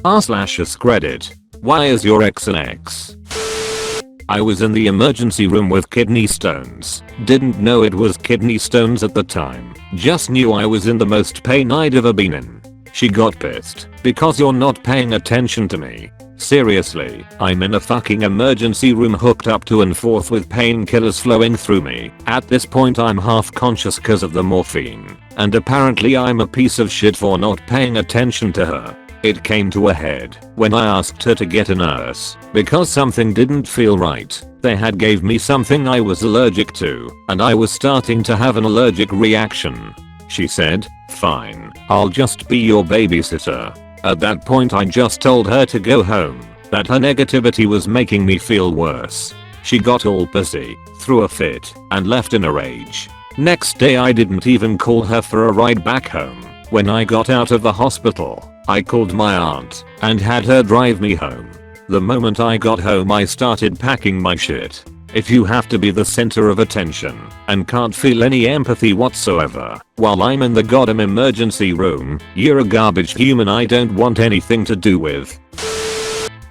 r/AskReddit. Why is your ex an ex? I was in the emergency room with kidney stones. Didn't know it was kidney stones at the time. Just knew I was in the most pain I'd ever been in. She got pissed because you're not paying attention to me. Seriously, I'm in a fucking emergency room hooked up to and forth with painkillers flowing through me. At this point I'm half conscious cause of the morphine. And apparently I'm a piece of shit for not paying attention to her. It came to a head when I asked her to get a nurse because something didn't feel right. They had gave me something I was allergic to and I was starting to have an allergic reaction. She said, "Fine, I'll just be your babysitter." At that point I just told her to go home, that her negativity was making me feel worse. She got all pissy, threw a fit, and left in a rage. Next day I didn't even call her for a ride back home. When I got out of the hospital, I called my aunt and had her drive me home. The moment I got home I started packing my shit. If you have to be the center of attention and can't feel any empathy whatsoever while I'm in the goddamn emergency room, you're a garbage human I don't want anything to do with.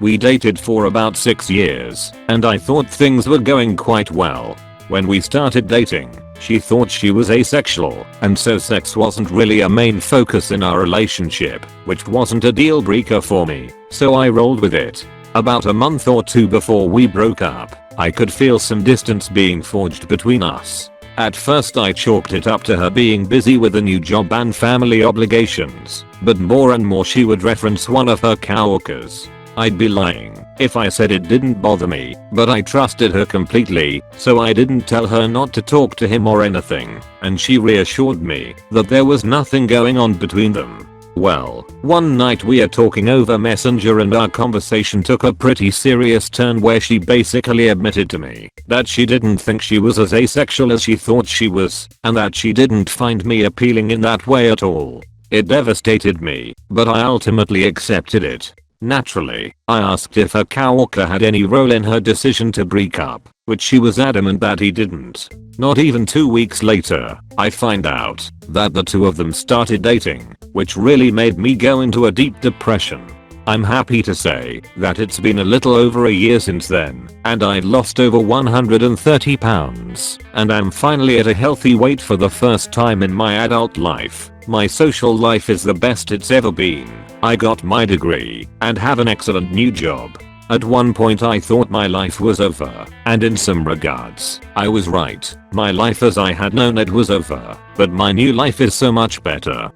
We dated for about 6 years and I thought things were going quite well. When we started dating, she thought she was asexual and so sex wasn't really a main focus in our relationship, which wasn't a deal breaker for me, so I rolled with it. About a month or two before we broke up, I could feel some distance being forged between us. At first I chalked it up to her being busy with a new job and family obligations, but more and more she would reference one of her coworkers. I'd be lying if I said it didn't bother me, but I trusted her completely, so I didn't tell her not to talk to him or anything, and she reassured me that there was nothing going on between them. Well, one night we are talking over Messenger and our conversation took a pretty serious turn where she basically admitted to me that she didn't think she was as asexual as she thought she was, and that she didn't find me appealing in that way at all. It devastated me, but I ultimately accepted it. Naturally, I asked if her coworker had any role in her decision to break up, which she was adamant that he didn't. Not even 2 weeks later, I find out that the two of them started dating, which really made me go into a deep depression. I'm happy to say that it's been a little over a year since then, and I'd lost over 130 pounds, and I'm finally at a healthy weight for the first time in my adult life. My social life is the best it's ever been. I got my degree and have an excellent new job. At one point I thought my life was over, and in some regards, I was right. My life as I had known it was over, but my new life is so much better.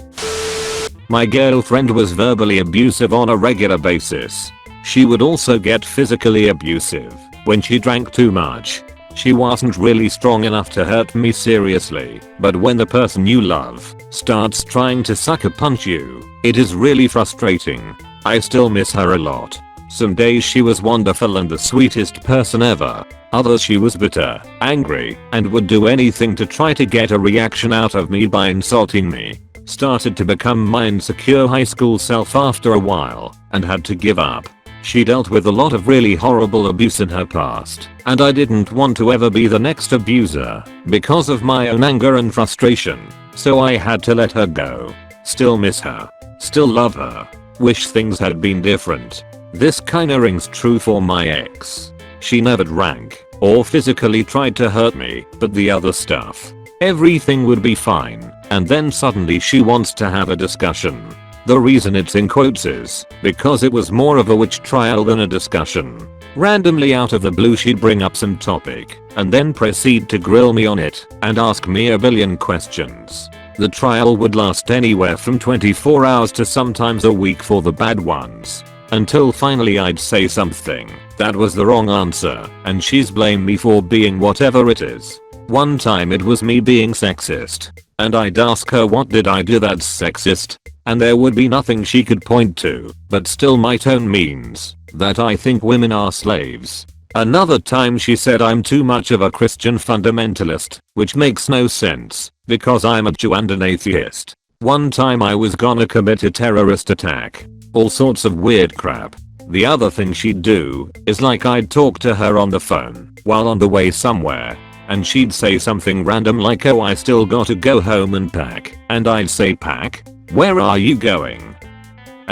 My girlfriend was verbally abusive on a regular basis. She would also get physically abusive when she drank too much. She wasn't really strong enough to hurt me seriously, but when the person you love starts trying to sucker punch you, it is really frustrating. I still miss her a lot. Some days she was wonderful and the sweetest person ever. Others she was bitter, angry, and would do anything to try to get a reaction out of me by insulting me. Started to become my insecure high school self after a while, and had to give up. She dealt with a lot of really horrible abuse in her past, and I didn't want to ever be the next abuser because of my own anger and frustration, so I had to let her go. Still miss her. Still love her. Wish things had been different. This kinda rings true for my ex. She never drank or physically tried to hurt me, but the other stuff. Everything would be fine, and then suddenly she wants to have a discussion. The reason it's in quotes is because it was more of a witch trial than a discussion. Randomly out of the blue she'd bring up some topic and then proceed to grill me on it and ask me a billion questions. The trial would last anywhere from 24 hours to sometimes a week for the bad ones. Until finally I'd say something that was the wrong answer and she's blame me for being whatever it is. One time it was me being sexist, and I'd ask her what did I do that's sexist, and there would be nothing she could point to, but still my tone means that I think women are slaves. Another time she said I'm too much of a Christian fundamentalist, which makes no sense, because I'm a Jew and an atheist. One time I was gonna commit a terrorist attack. All sorts of weird crap. The other thing she'd do is like I'd talk to her on the phone while on the way somewhere, and she'd say something random like, "Oh, I still gotta go home and pack," and I'd say, "Pack? Where are you going?"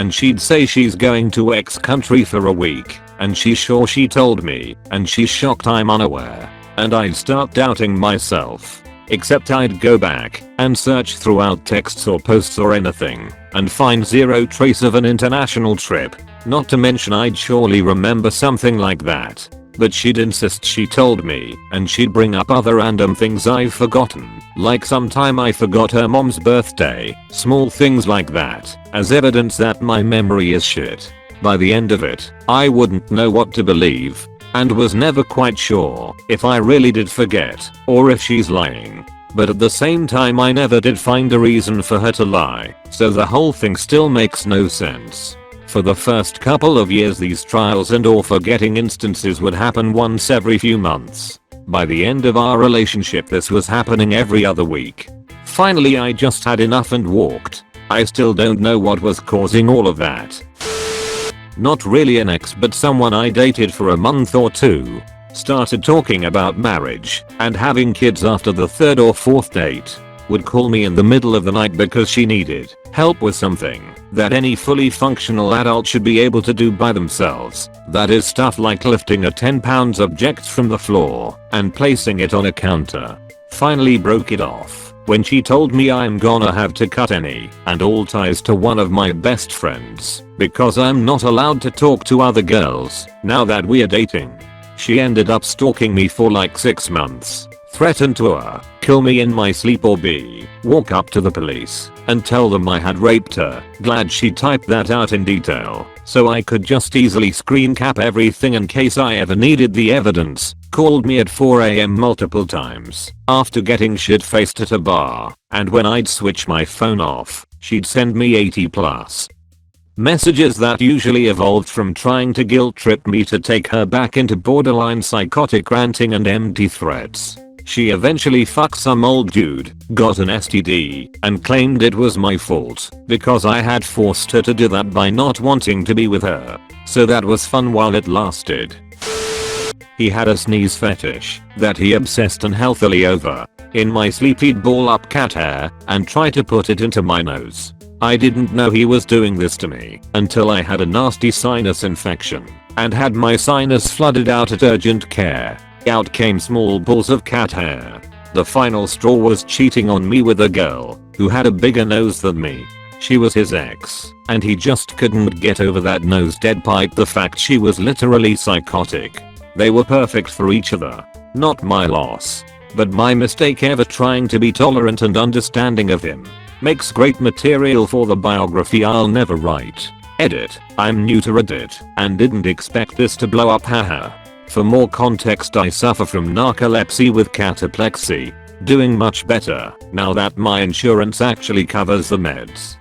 and she'd say she's going to X country for a week, and she's sure she told me, and she's shocked I'm unaware. And I'd start doubting myself. Except I'd go back and search throughout texts or posts or anything and find zero trace of an international trip. Not to mention I'd surely remember something like that. But she'd insist she told me, and she'd bring up other random things I've forgotten, like sometime I forgot her mom's birthday, small things like that, as evidence that my memory is shit. By the end of it, I wouldn't know what to believe, and was never quite sure if I really did forget or if she's lying. But at the same time I never did find a reason for her to lie, so the whole thing still makes no sense. For the first couple of years these trials and or forgetting instances would happen once every few months. By the end of our relationship this was happening every other week. Finally I just had enough and walked. I still don't know what was causing all of that. Not really an ex but someone I dated for a month or two. Started talking about marriage and having kids after the third or fourth date. Would call me in the middle of the night because she needed help with something that any fully functional adult should be able to do by themselves. That is stuff like lifting a 10 pounds object from the floor and placing it on a counter. Finally broke it off when she told me I'm gonna have to cut any and all ties to one of my best friends because I'm not allowed to talk to other girls now that we're dating. She ended up stalking me for like 6 months. Threatened to kill me in my sleep or walk up to the police and tell them I had raped her. Glad she typed that out in detail so I could just easily screen cap everything in case I ever needed the evidence. Called me at 4 AM multiple times after getting shit faced at a bar, and when I'd switch my phone off, she'd send me 80+ messages that usually evolved from trying to guilt trip me to take her back into borderline psychotic ranting and empty threats. She eventually fucked some old dude, got an STD, and claimed it was my fault because I had forced her to do that by not wanting to be with her. So that was fun while it lasted. He had a sneeze fetish that he obsessed unhealthily over. In my sleep he'd ball up cat hair and try to put it into my nose. I didn't know he was doing this to me until I had a nasty sinus infection and had my sinus flooded out at urgent care. Out came small balls of cat hair. The final straw was cheating on me with a girl who had a bigger nose than me. She was his ex, and he just couldn't get over that nose despite the fact she was literally psychotic. They were perfect for each other. Not my loss, but my mistake ever trying to be tolerant and understanding of him. Makes great material for the biography I'll never write. Edit. I'm new to Reddit and didn't expect this to blow up, haha. For more context, I suffer from narcolepsy with cataplexy. Doing much better now that my insurance actually covers the meds.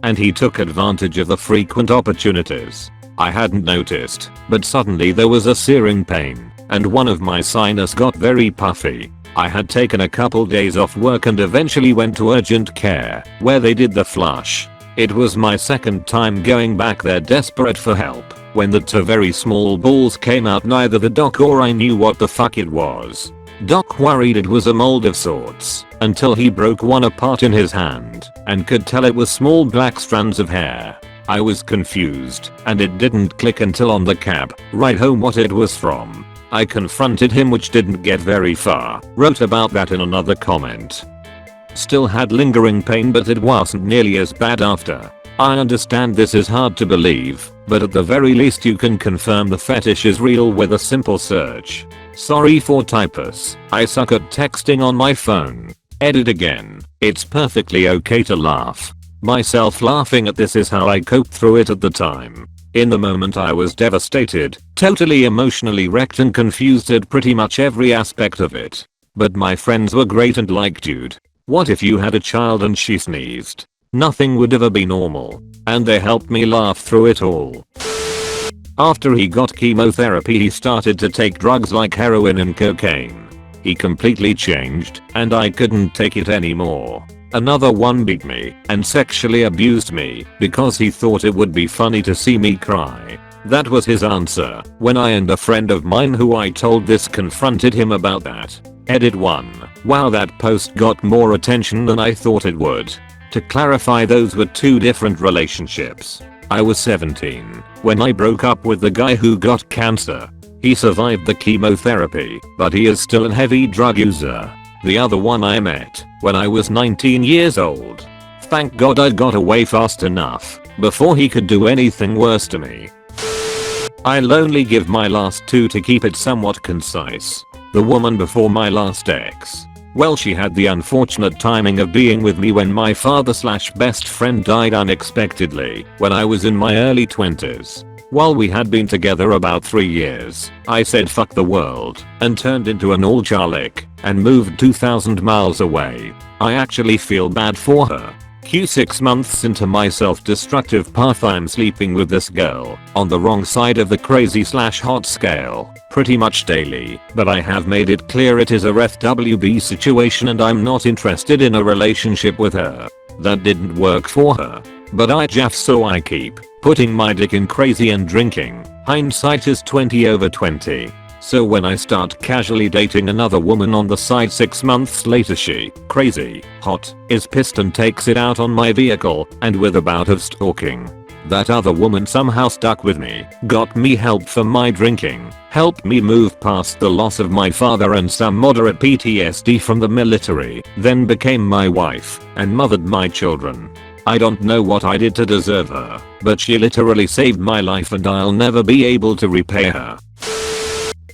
And he took advantage of the frequent opportunities. I hadn't noticed, but suddenly there was a searing pain, and one of my sinus got very puffy. I had taken a couple days off work and eventually went to urgent care, where they did the flush. It was my second time going back there desperate for help. When the two very small balls came out, neither the doc or I knew what the fuck it was. Doc worried it was a mold of sorts, until he broke one apart in his hand, and could tell it was small black strands of hair. I was confused, and it didn't click until on the cab ride home what it was from. I confronted him, which didn't get very far, wrote about that in another comment. Still had lingering pain, but it wasn't nearly as bad after. I understand this is hard to believe, but at the very least you can confirm the fetish is real with a simple search. Sorry for typos, I suck at texting on my phone. Edit again. It's perfectly okay to laugh. Myself laughing at this is how I coped through it at the time. In the moment I was devastated, totally emotionally wrecked and confused at pretty much every aspect of it. But my friends were great and like, dude, what if you had a child and she sneezed? Nothing would ever be normal. And they helped me laugh through it all. After he got chemotherapy he started to take drugs like heroin and cocaine. He completely changed, and I couldn't take it anymore. Another one beat me and sexually abused me because he thought it would be funny to see me cry. That was his answer when I and a friend of mine who I told this confronted him about that. Edit 1. Wow, that post got more attention than I thought it would. To clarify, those were two different relationships. I was 17 when I broke up with the guy who got cancer. He survived the chemotherapy, but he is still a heavy drug user. The other one I met when I was 19 years old. Thank God I got away fast enough before he could do anything worse to me. I'll only give my last two to keep it somewhat concise. The woman before my last ex. Well, she had the unfortunate timing of being with me when my father/best friend died unexpectedly when I was in my early 20s. While we had been together about 3 years, I said fuck the world and turned into an alcoholic and moved 2,000 miles away. I actually feel bad for her. Q6 months into my self-destructive path, I'm sleeping with this girl on the wrong side of the crazy/hot scale pretty much daily, but I have made it clear it is a FWB situation and I'm not interested in a relationship with her. That didn't work for her, but I jaff, so I keep putting my dick in crazy and drinking. Hindsight is 20/20. So when I start casually dating another woman on the side 6 months later, she, crazy, hot, is pissed and takes it out on my vehicle, and with a bout of stalking. That other woman somehow stuck with me, got me help for my drinking, helped me move past the loss of my father and some moderate PTSD from the military, then became my wife, and mothered my children. I don't know what I did to deserve her, but she literally saved my life and I'll never be able to repay her.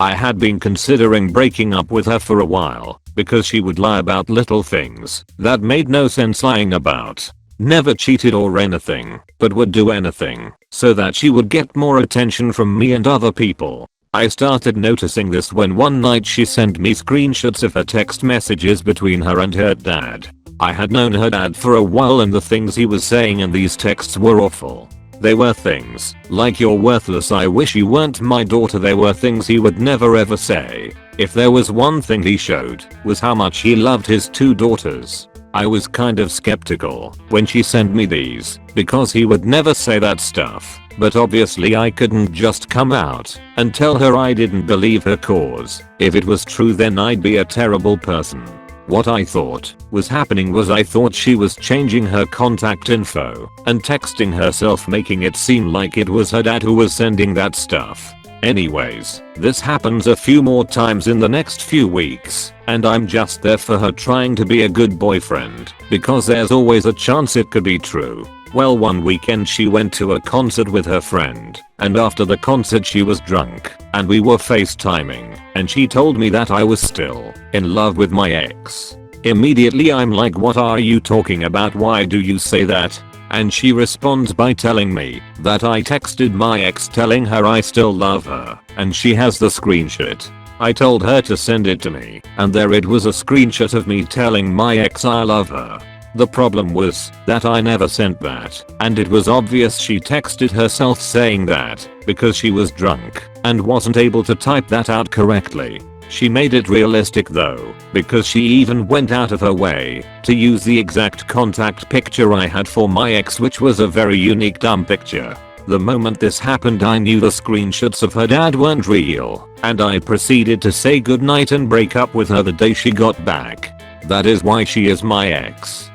I had been considering breaking up with her for a while, because she would lie about little things that made no sense lying about. Never cheated or anything, but would do anything so that she would get more attention from me and other people. I started noticing this when one night she sent me screenshots of her text messages between her and her dad. I had known her dad for a while and the things he was saying in these texts were awful. They were things like "you're worthless, I wish you weren't my daughter." They were things he would never ever say. If there was one thing he showed, was how much he loved his 2 daughters. I was kind of skeptical when she sent me these, because he would never say that stuff, but obviously I couldn't just come out and tell her I didn't believe her, cause if it was true then I'd be a terrible person. What I thought was happening was I thought she was changing her contact info and texting herself, making it seem like it was her dad who was sending that stuff. Anyways, this happens a few more times in the next few weeks, and I'm just there for her, trying to be a good boyfriend, because there's always a chance it could be true. Well, one weekend she went to a concert with her friend, and after the concert she was drunk, and we were FaceTiming, and she told me that I was still in love with my ex. Immediately I'm like, what are you talking about? Why do you say that? And she responds by telling me that I texted my ex telling her I still love her, and she has the screenshot. I told her to send it to me, and there it was, a screenshot of me telling my ex I love her. The problem was that I never sent that, and it was obvious she texted herself saying that because she was drunk and wasn't able to type that out correctly. She made it realistic though, because she even went out of her way to use the exact contact picture I had for my ex, which was a very unique dumb picture. The moment this happened I knew the screenshots of her dad weren't real, and I proceeded to say goodnight and break up with her the day she got back. That is why she is my ex.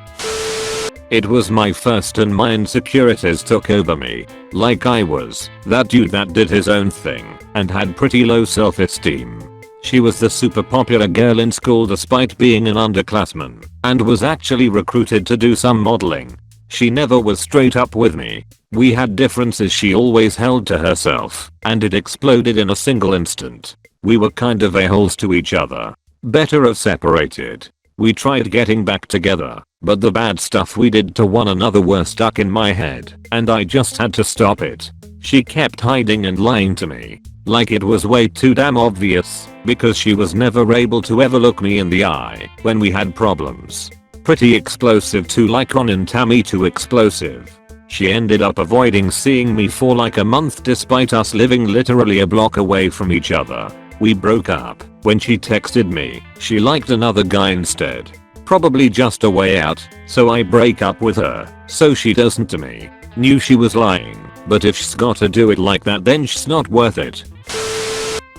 It was my first and my insecurities took over me. Like I was that dude that did his own thing and had pretty low self-esteem. She was the super popular girl in school despite being an underclassman, and was actually recruited to do some modeling. She never was straight up with me. We had differences she always held to herself, and it exploded in a single instant. We were kind of a-holes to each other. Better have separated. We tried getting back together, but the bad stuff we did to one another were stuck in my head, and I just had to stop it. She kept hiding and lying to me, like it was way too damn obvious, because she was never able to ever look me in the eye when we had problems. Pretty explosive too, like on and Tammy too explosive. She ended up avoiding seeing me for like a month despite us living literally a block away from each other. We broke up when she texted me she liked another guy instead. Probably just a way out, so I break up with her so she doesn't to me. Knew she was lying, but if she's gotta do it like that then she's not worth it.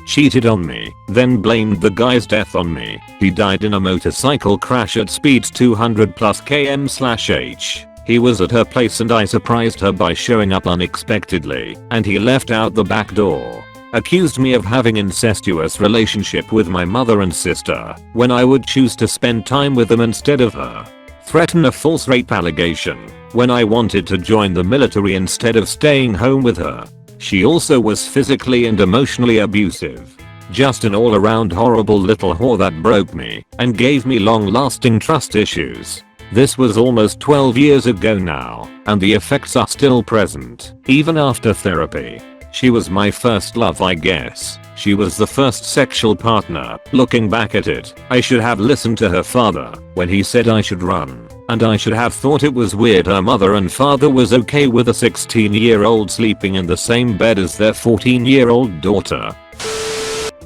Cheated on me, then blamed the guy's death on me. He died in a motorcycle crash at speeds 200+ km/h. He was at her place and I surprised her by showing up unexpectedly, and he left out the back door. Accused me of having incestuous relationship with my mother and sister when I would choose to spend time with them instead of her. Threaten a false rape allegation when I wanted to join the military instead of staying home with her. She also was physically and emotionally abusive. Just an all-around horrible little whore that broke me and gave me long-lasting trust issues. This was almost 12 years ago now, and the effects are still present, even after therapy. She was my first love, I guess. She was the first sexual partner. Looking back at it, I should have listened to her father when he said I should run, and I should have thought it was weird her mother and father was okay with a 16-year-old sleeping in the same bed as their 14-year-old daughter.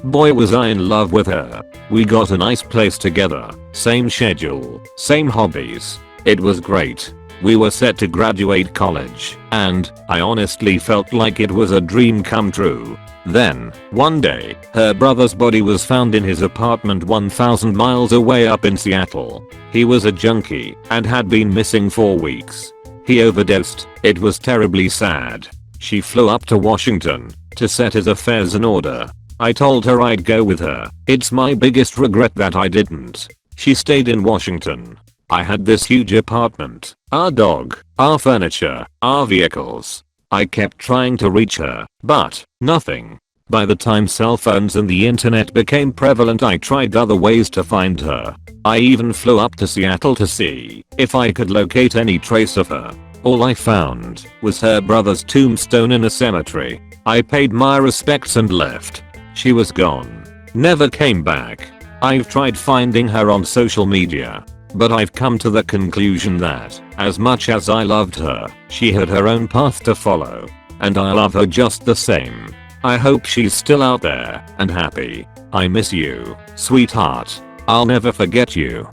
Boy, was I in love with her. We got a nice place together, same schedule, same hobbies. It was great. We were set to graduate college, and I honestly felt like it was a dream come true. Then, one day, her brother's body was found in his apartment 1,000 miles away up in Seattle. He was a junkie and had been missing for weeks. He overdosed. It was terribly sad. She flew up to Washington to set his affairs in order. I told her I'd go with her. It's my biggest regret that I didn't. She stayed in Washington. I had this huge apartment, our dog, our furniture, our vehicles. I kept trying to reach her, but nothing. By the time cell phones and the internet became prevalent, I tried other ways to find her. I even flew up to Seattle to see if I could locate any trace of her. All I found was her brother's tombstone in a cemetery. I paid my respects and left. She was gone. Never came back. I've tried finding her on social media, but I've come to the conclusion that, as much as I loved her, she had her own path to follow. And I love her just the same. I hope she's still out there and happy. I miss you, sweetheart. I'll never forget you.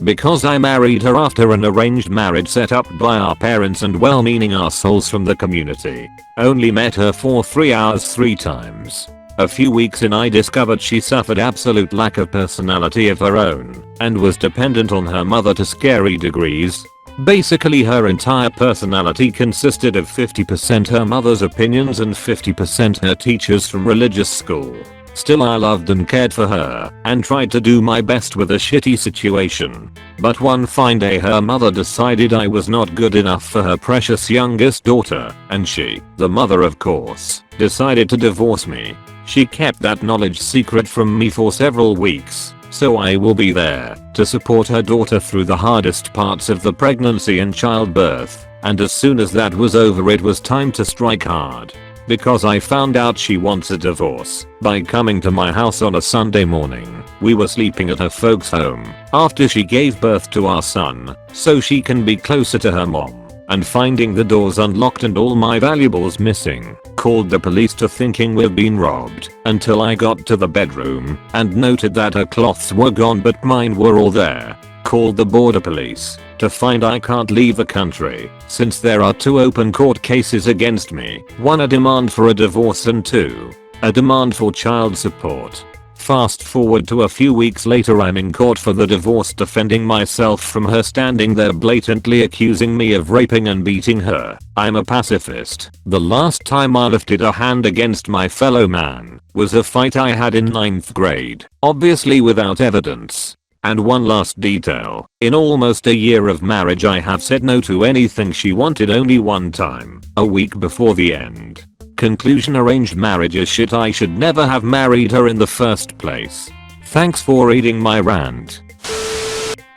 Because I married her after an arranged marriage set up by our parents and well-meaning assholes from the community. Only met her for 3 hours 3 times. A few weeks in, I discovered she suffered absolute lack of personality of her own and was dependent on her mother to scary degrees. Basically, her entire personality consisted of 50% her mother's opinions and 50% her teachers from religious school. Still, I loved and cared for her and tried to do my best with a shitty situation. But one fine day her mother decided I was not good enough for her precious youngest daughter, and she, the mother of course, decided to divorce me. She kept that knowledge secret from me for several weeks, so I will be there to support her daughter through the hardest parts of the pregnancy and childbirth. And as soon as that was over, it was time to strike hard. Because I found out she wants a divorce by coming to my house on a Sunday morning. We were sleeping at her folks' home after she gave birth to our son, so she can be closer to her mom. And finding the doors unlocked and all my valuables missing, called the police to thinking we'd been robbed, until I got to the bedroom and noted that her clothes were gone but mine were all there. Called the border police to find I can't leave the country since there are 2 open court cases against me, 1 a demand for a divorce and 2 a demand for child support. Fast forward to a few weeks later, I'm in court for the divorce, defending myself from her standing there blatantly accusing me of raping and beating her. I'm a pacifist. The last time I lifted a hand against my fellow man was a fight I had in 9th grade, obviously without evidence. And one last detail, in almost a year of marriage I have said no to anything she wanted only one time, a week before the end. Conclusion: arranged marriage is shit. I should never have married her in the first place. Thanks for reading my rant.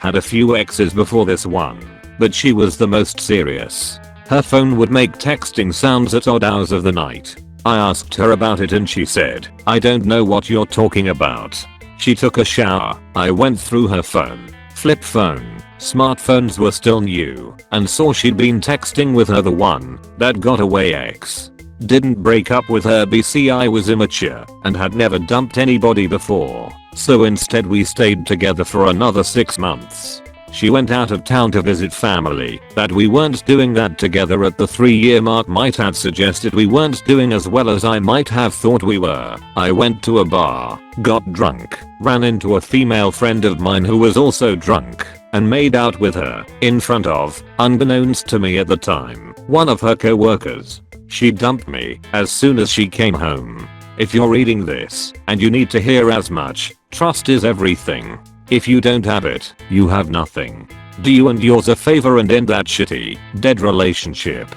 Had a few exes before this one, but she was the most serious. Her phone would make texting sounds at odd hours of the night. I asked her about it and she said, "I don't know what you're talking about." She took a shower. I went through her phone. Flip phone. Smartphones were still new, and saw she'd been texting with her the one that got away ex. Didn't break up with her BC I was immature and had never dumped anybody before, so instead we stayed together for another 6 months. She went out of town to visit family. That we weren't doing that together at the 3-year mark might have suggested we weren't doing as well as I might have thought we were. I went to a bar, got drunk, ran into a female friend of mine who was also drunk. and made out with her in front of, unbeknownst to me at the time, one of her co-workers. She dumped me as soon as she came home. If you're reading this and you need to hear as much, trust is everything. If you don't have it, you have nothing. Do you and yours a favor and end that shitty, dead relationship.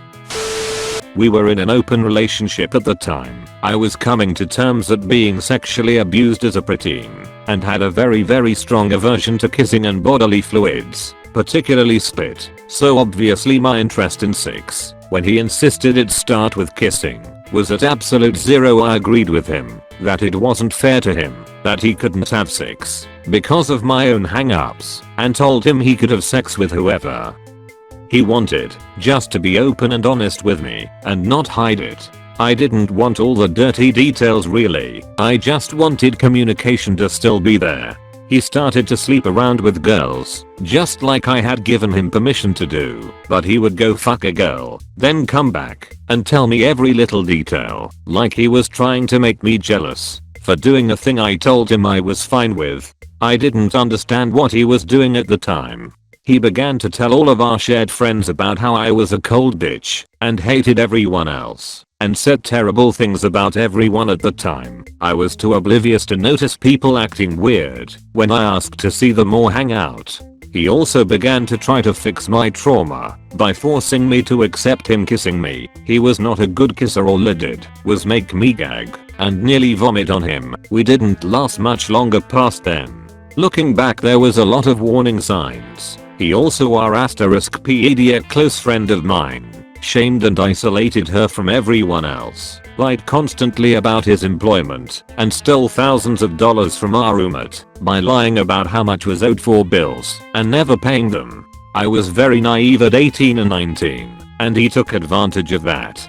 We were in an open relationship at the time. I was coming to terms at being sexually abused as a preteen and had a very strong aversion to kissing and bodily fluids, particularly spit. So obviously my interest in sex, when he insisted it start with kissing, was at absolute zero. I agreed with him that it wasn't fair to him that he couldn't have sex because of my own hang-ups, and told him he could have sex with whoever he wanted, just to be open and honest with me and not hide it. I didn't want all the dirty details really, I just wanted communication to still be there. He started to sleep around with girls, just like I had given him permission to do, but he would go fuck a girl, then come back and tell me every little detail, like he was trying to make me jealous for doing a thing I told him I was fine with. I didn't understand what he was doing at the time. He began to tell all of our shared friends about how I was a cold bitch and hated everyone else, and said terrible things about everyone at the time. I was too oblivious to notice people acting weird when I asked to see them or hang out. He also began to try to fix my trauma by forcing me to accept him kissing me. He was not a good kisser. All it did was make me gag and nearly vomit on him. We didn't last much longer past then. Looking back, there was a lot of warning signs. He also *PED, a close friend of mine, shamed and isolated her from everyone else, lied constantly about his employment, and stole thousands of dollars from our roommate by lying about how much was owed for bills and never paying them. I was very naive at 18 and 19, and he took advantage of that.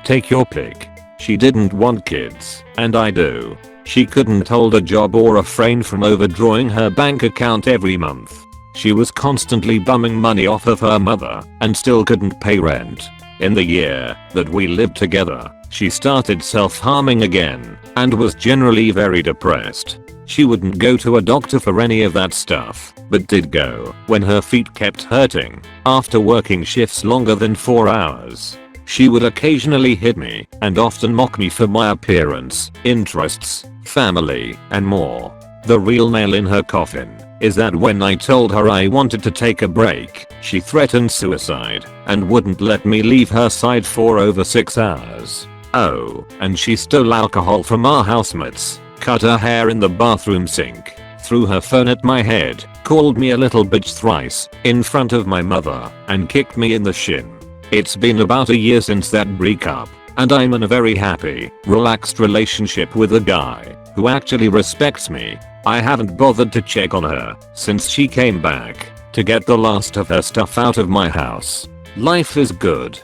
Take your pick. She didn't want kids, and I do. She couldn't hold a job or refrain from overdrawing her bank account every month. She was constantly bumming money off of her mother and still couldn't pay rent. In the year that we lived together, she started self-harming again and was generally very depressed. She wouldn't go to a doctor for any of that stuff, but did go when her feet kept hurting after working shifts longer than 4 hours. She would occasionally hit me and often mock me for my appearance, interests, family, and more. The real nail in her coffin is that when I told her I wanted to take a break, she threatened suicide and wouldn't let me leave her side for over 6 hours. Oh, and she stole alcohol from our housemates, cut her hair in the bathroom sink, threw her phone at my head, called me a little bitch thrice in front of my mother, and kicked me in the shin. It's been about a year since that breakup, and I'm in a very happy, relaxed relationship with a guy who actually respects me. I haven't bothered to check on her since she came back to get the last of her stuff out of my house. Life is good.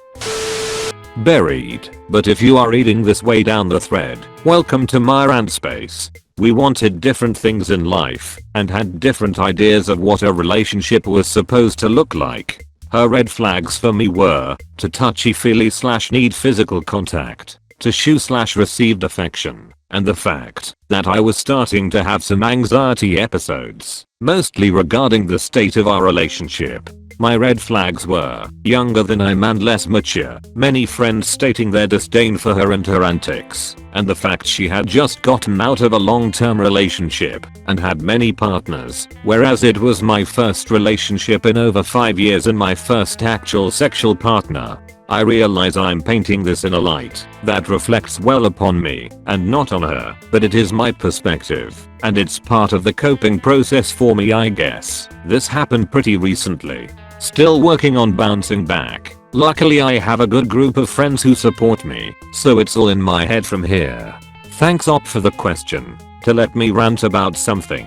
Buried. But if you are reading this way down the thread, welcome to my rant space. We wanted different things in life and had different ideas of what a relationship was supposed to look like. Her red flags for me were to touchy-feely / need physical contact, to shoe / received affection, and the fact that I was starting to have some anxiety episodes, mostly regarding the state of our relationship. My red flags were younger than I am and less mature, many friends stating their disdain for her and her antics, and the fact she had just gotten out of a long-term relationship and had many partners, whereas it was my first relationship in over 5 years and my first actual sexual partner. I realize I'm painting this in a light that reflects well upon me and not on her, but it is my perspective, and it's part of the coping process for me, I guess. This happened pretty recently. Still working on bouncing back. Luckily I have a good group of friends who support me, so it's all in my head from here. Thanks Op for the question, to let me rant about something.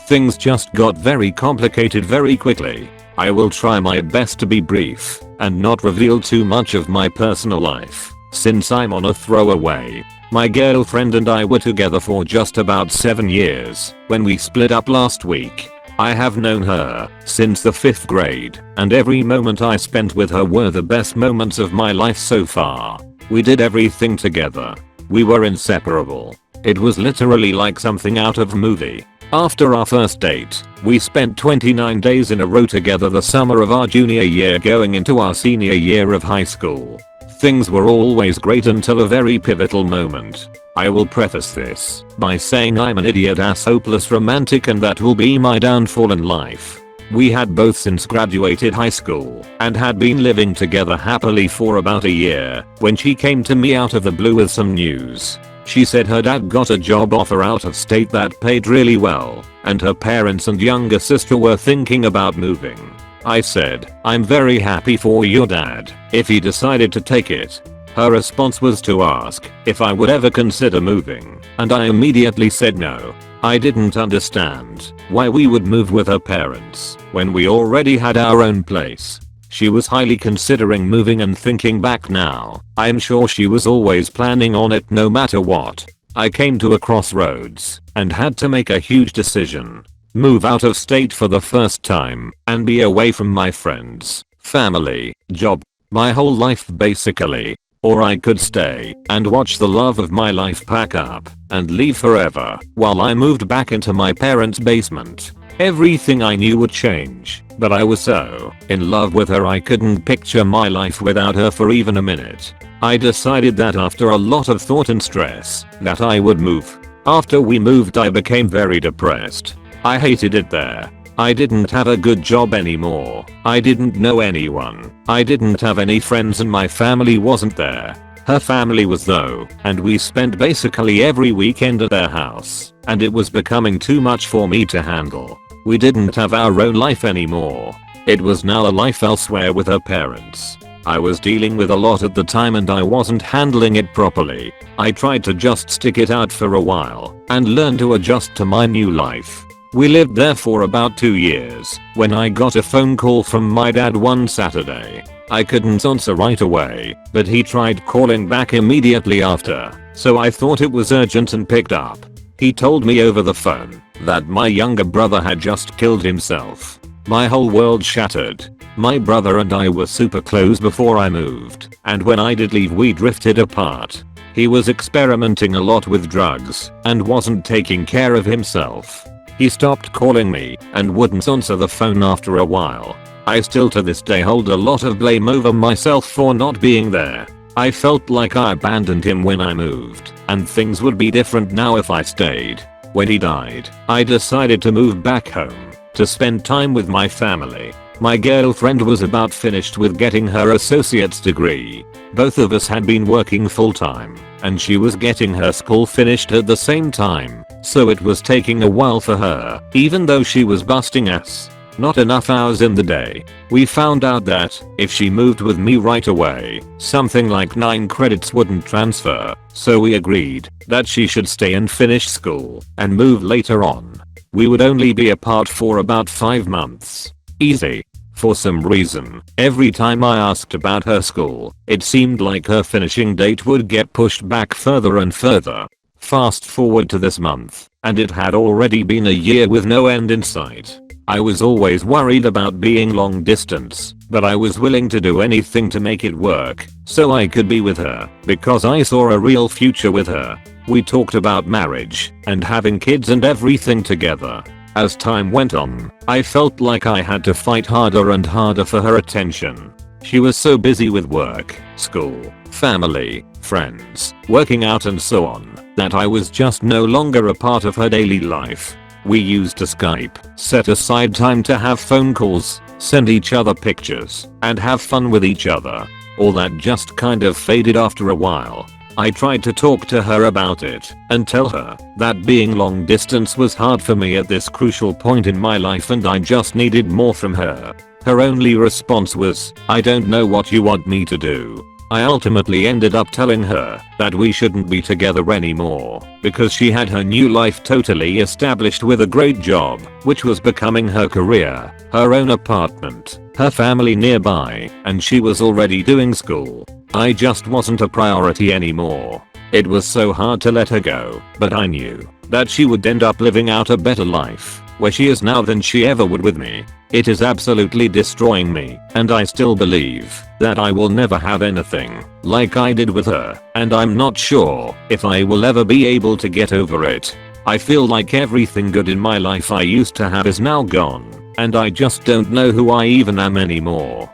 Things just got very complicated very quickly. I will try my best to be brief and not reveal too much of my personal life, since I'm on a throwaway. My girlfriend and I were together for just about 7 years when we split up last week. I have known her since the 5th grade, and every moment I spent with her were the best moments of my life so far. We did everything together. We were inseparable. It was literally like something out of a movie. After our first date, we spent 29 days in a row together the summer of our junior year going into our senior year of high school. Things were always great until a very pivotal moment. I will preface this by saying I'm an idiot ass hopeless romantic and that will be my downfall in life. We had both since graduated high school and had been living together happily for about a year when she came to me out of the blue with some news. She said her dad got a job offer out of state that paid really well, and her parents and younger sister were thinking about moving. I said, I'm very happy for your dad if he decided to take it. Her response was to ask if I would ever consider moving, and I immediately said no. I didn't understand why we would move with her parents when we already had our own place. She was highly considering moving, and thinking back now, I'm sure she was always planning on it no matter what. I came to a crossroads and had to make a huge decision. Move out of state for the first time and be away from my friends, family, job, my whole life basically. Or I could stay and watch the love of my life pack up and leave forever while I moved back into my parents' basement. Everything I knew would change, but I was so in love with her I couldn't picture my life without her for even a minute. I decided that after a lot of thought and stress that I would move. After we moved I became very depressed. I hated it there. I didn't have a good job anymore. I didn't know anyone. I didn't have any friends and my family wasn't there. Her family was though, and we spent basically every weekend at their house, and it was becoming too much for me to handle. We didn't have our own life anymore. It was now a life elsewhere with her parents. I was dealing with a lot at the time and I wasn't handling it properly. I tried to just stick it out for a while and learn to adjust to my new life. We lived there for about 2 years when I got a phone call from my dad one Saturday. I couldn't answer right away, but he tried calling back immediately after, so I thought it was urgent and picked up. He told me over the phone that my younger brother had just killed himself. My whole world shattered. My brother and I were super close before I moved, and when I did leave we drifted apart. He was experimenting a lot with drugs and wasn't taking care of himself. He stopped calling me and wouldn't answer the phone after a while. I still to this day hold a lot of blame over myself for not being there. I felt like I abandoned him when I moved, and things would be different now if I stayed. When he died, I decided to move back home to spend time with my family. My girlfriend was about finished with getting her associate's degree. Both of us had been working full time, and she was getting her school finished at the same time, so it was taking a while for her, even though she was busting ass. Not enough hours in the day. We found out that if she moved with me right away, something like 9 credits wouldn't transfer, so we agreed that she should stay and finish school and move later on. We would only be apart for about 5 months. Easy. For some reason, every time I asked about her school, it seemed like her finishing date would get pushed back further and further. Fast forward to this month, and it had already been a year with no end in sight. I was always worried about being long distance, but I was willing to do anything to make it work so I could be with her because I saw a real future with her. We talked about marriage and having kids and everything together. As time went on, I felt like I had to fight harder and harder for her attention. She was so busy with work, school, family, friends, working out and so on, that I was just no longer a part of her daily life. We used to Skype, set aside time to have phone calls, send each other pictures, and have fun with each other. All that just kind of faded after a while. I tried to talk to her about it and tell her that being long distance was hard for me at this crucial point in my life and I just needed more from her. Her only response was, "I don't know what you want me to do." I ultimately ended up telling her that we shouldn't be together anymore because she had her new life totally established with a great job, which was becoming her career, her own apartment, her family nearby, and she was already doing school. I just wasn't a priority anymore. It was so hard to let her go, but I knew that she would end up living out a better life where she is now than she ever would with me. It is absolutely destroying me, and I still believe that I will never have anything like I did with her, and I'm not sure if I will ever be able to get over it. I feel like everything good in my life I used to have is now gone, and I just don't know who I even am anymore.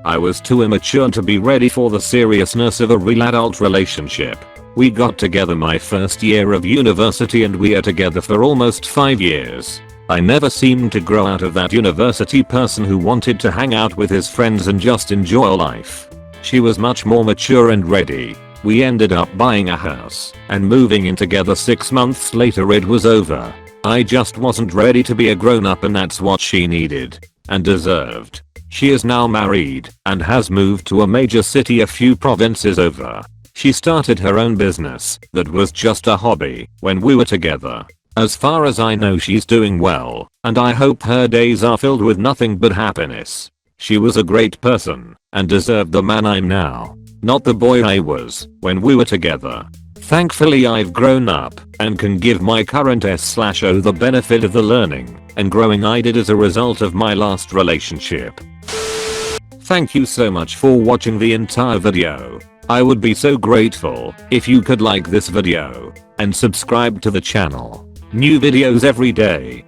I was too immature to be ready for the seriousness of a real adult relationship. We got together my first year of university and we are together for almost 5 years. I never seemed to grow out of that university person who wanted to hang out with his friends and just enjoy life. She was much more mature and ready. We ended up buying a house and moving in together. 6 months later it was over. I just wasn't ready to be a grown up, and that's what she needed and deserved. She is now married and has moved to a major city a few provinces over. She started her own business that was just a hobby when we were together. As far as I know, she's doing well, and I hope her days are filled with nothing but happiness. She was a great person and deserved the man I'm now, not the boy I was when we were together. Thankfully I've grown up and can give my current S/O the benefit of the learning and growing I did as a result of my last relationship. Thank you so much for watching the entire video. I would be so grateful if you could like this video and subscribe to the channel. New videos every day.